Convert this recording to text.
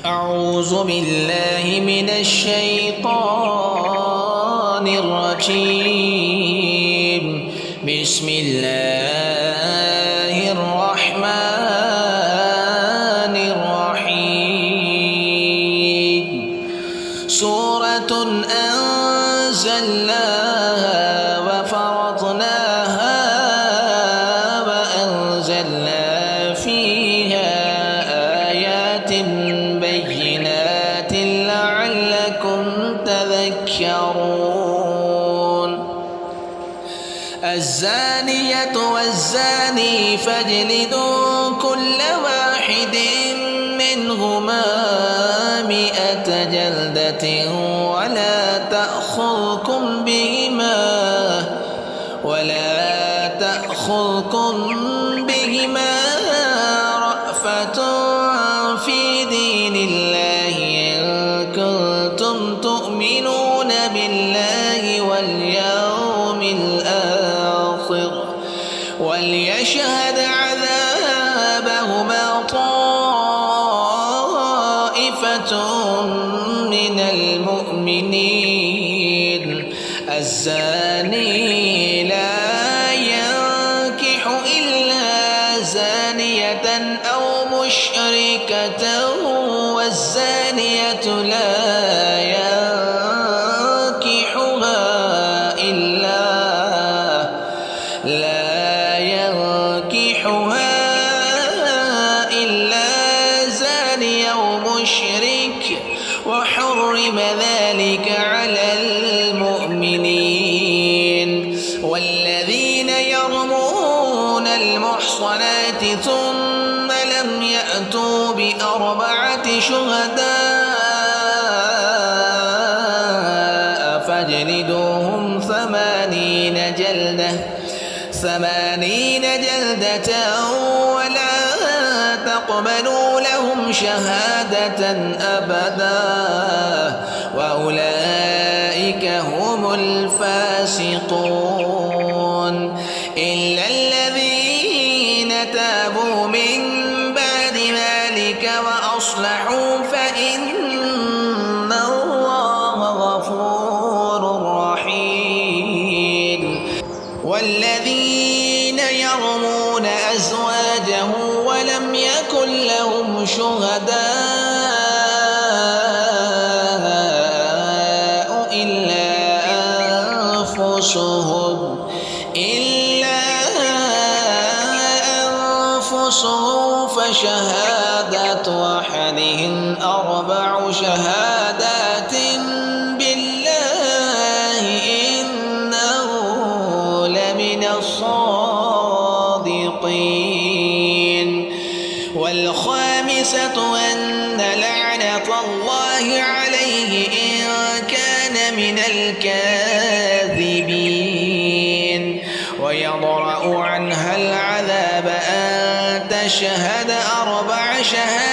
أعوذ بالله من الشيطان الرجيم. بسم الله الرحمن الرحيم. سورة أنزلناها وفرضناها وأنزلنا فيها آيات بينات لعلكم تذكرون. الزانية والزاني فاجلدوا كل واحد منهما 100 جلدة ولا تأخذكم بهما رأفة في دين الله إن كنتم تؤمنون بالله واليوم الآخر. وليشهد عذابهما طائفة من المؤمنين. الزاني لا ينكح إلا زانية أو مشركة والزانية لا ينكحها إلا زاني أو مشرك وحرم ذلك على المؤمنين. والذين يرمون المحصنات ثم لم يأتوا ب4 شهداء فاجلدوهم 80 جلدة ولا تقبلوا لهم شهادة أبدا وأولئك هم الفاسقون. إلا الذين تابوا من بعد ذلك وأصلحوا فإن الله غفور رحيم. والذين يرمون أزواجهم ولم يكن لهم شهداء إلا أنفسهم فشهادة أحدهم 4 شهادات بالله إنه لمن الصادقين. والخامسة أن لعنة الله عليه إن كان من الكاذبين. ويضرأ عنها العذاب أن تشهد 4 شهادات